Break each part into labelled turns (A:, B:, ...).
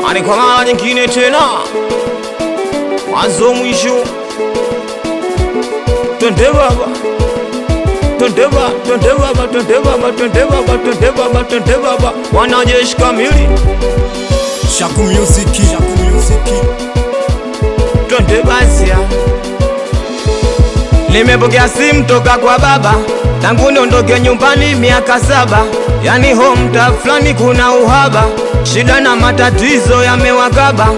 A: Ani kwa mara nyingine tena, mwanzo mwisho. Twende baba, twende baba, twende baba, twende baba, twende baba, twende baba, twende baba. Wanajeshi kamili
B: Shaku Music, Shaku Music.
A: Twende basi. Nimepokea simu toka kwa baba, tangu niondoke nyumbani miaka 7. Yani home ta fulani kuna uhaba, shida na matatizo yamewakaba.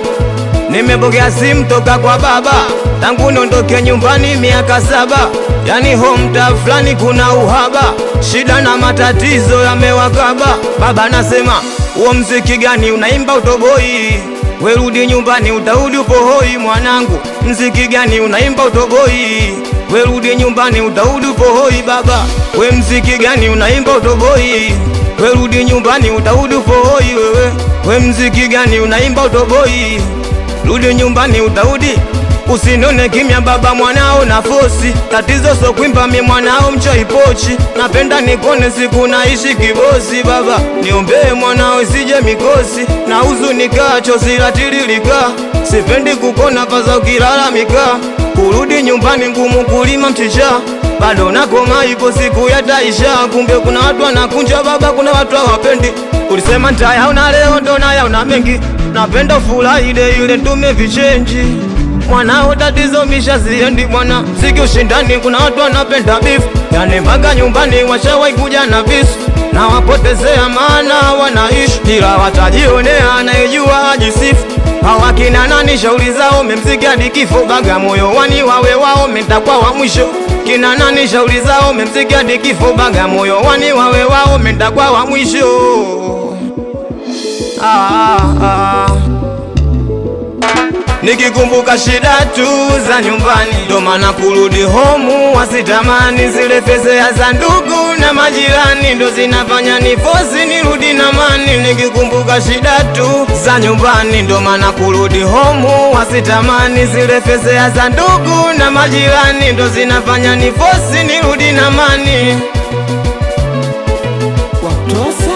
A: Nimepokea simu toka kwa baba, tangu niondoke nyumbani miaka 7. Yani home ta fulani kuna uhaba, shida na matatizo yamewakaba. Baba nasema, uo mziki gani unaimba utoboi? We rudi nyumbani utarudi upo hoi mwanangu. Mziki gani unaimba utoboi? We rudi nyumbani utarudi upo hoi baba. We mziki gani unaimba utoboi? We rudi nyumbani utarudi upo hoi wewe. We mziki gani unaimba utoboi? Rudi nyumbani utarudi. Usinone kimya baba, mwanao na fosi. Tatizo so kuimba mi mwanao mchoi pochi. Napenda nikone siku naishi kibosi baba. Niombee mwanao isije mikosi. Na huzunika chozi latiririka. Sipendi kukona paza ukilalamika. Kurudi nyumbani ngumu kulima mchicha. Bado nakoma ipo siku yataisha. Kumbe kuna watu wanakunja baba, kuna watu hawapendi. Ulisema nitayaona leo ndo nayaona mengi. Napenda furaha ile tumevichenji. Mwanao tatizo misha siendi mwana. Mziki ushindani kuna watu wanapenda beef. Yani mpaka nyumbani washawai kuja na visu. Na wapotezea maana wanaishi. Ila watajionea anayejua ajisifu. Hawakina nani shauri zao memziki hadi kifo. Bagamoyo wani wawe wao mentakuwa wa mwisho. Kina nani shauri zao memziki hadi kifo. Bagamoyo wani wawe wao mentakuwa wa mwisho. Nikikumbuka shida tu za nyumbani, ndo maana kurudi home wasitamani. Zile fezea za ndugu na majirani ndo zinafanya nifosi nirudi na mani. Nikikumbuka shida tu za nyumbani, ndo maana kurudi home wasitamani. Zile fezea za ndugu na majirani ndo zinafanya nifosi nirudi na mani. Watosa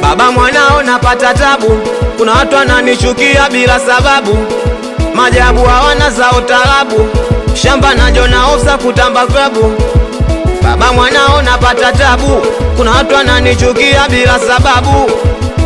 A: baba, mwanao napata tabu. Kuna watu wananichukia bila sababu. Majabu hawana zao tarabu. Shamba na jona ofsa kutamba klabu. Baba, mwanao napata tabu. Kuna watu wananichukia bila sababu.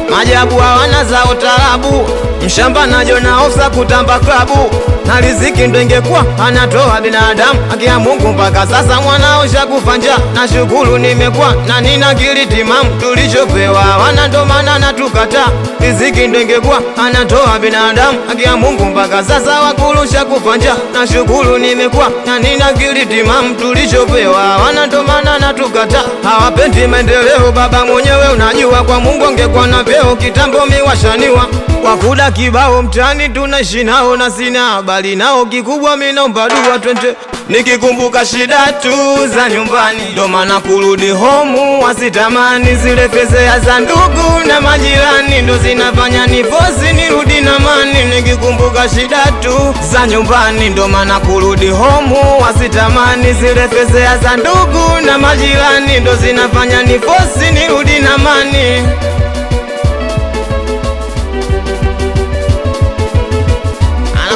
A: Majabu hawana zao tarabu. Mshamba na jona ofsa kutamba klabu. Na riziki ndo ingekuwa anatoa binadamu. Haki ya Mungu mpaka sasa mwanao shakufa njaa. Na shukuru nimekuwa na nina akili timamu. Tulichopewa wana ndo maana na tukata. Riziki ndo ingekuwa anatoa binadamu. Haki ya Mungu mpaka sasa wakulu shakufa njaa. Na shukuru nimekuwa na nina akili timamu. Tulichopewa wana ndo maana na tukata. Hawapendi maendeleo baba, mwenyewe unajua. Kwa Mungu angekuwa na vyeo kitambo miwashaniwa. Wakuda kibao mtani tunaishi nao na sina habari nao. Kikubwa mimi naomba dua twende. Nikikumbuka shida tu za nyumbani, ndo maana kurudi home wasitamani. Zile fezea za ndugu na majirani ndo zinafanya nifosi nirudi na mani. Nikikumbuka shida tu za nyumbani, ndo maana kurudi home wasitamani. Zile fezea za ndugu na majirani ndo zinafanya nifosi nirudi na mani.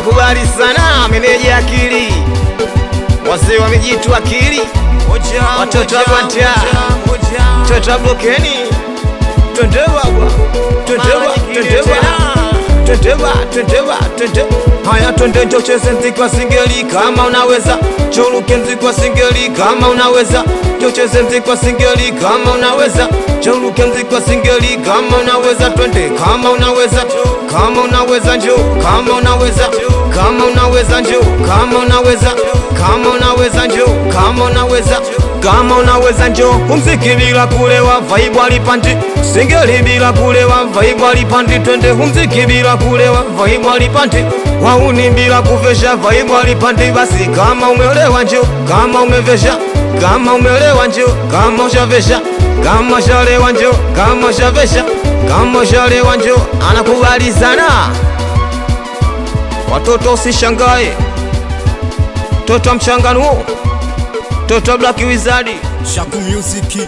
A: Kubali sana meneja akili, wazee wamejitu akili, watoto wa Gwanta, watoto wa Blokeni. Twende baba, twende baba, twende baba, twende baba, twende baba, twende. Haya twende njo cheze mziki wa singeli kama unaweza. Choruke mziki wa singeli kama unaweza. Njo cheze mziki wa singeli kama unaweza. Choruke mziki wa singeli kama unaweza. Twende kama unaweza. Kama unaweza njo, kama unaweza. Kama unaweza njo, kama unaweza. Kama unaweza njo, kama unaweza. Kama unaweza njo. Mziki bila kulewa vibe alipandi. Singeli bila kulewa vibe alipandi. Twende mziki bila kulewa vibe alipandi. Wauni bila kuvesha vibe alipandi. Basi kama umeelewa njo, kama umevesha. Kama umeelewa njo, kama ushavesha. Kama ushalewa njo, kama ushavesha. Kama ushalewa njo. Anakubali sana. Watoto usishangae, toto mchanganuo, toto Black Wizard.
B: Shaku Music.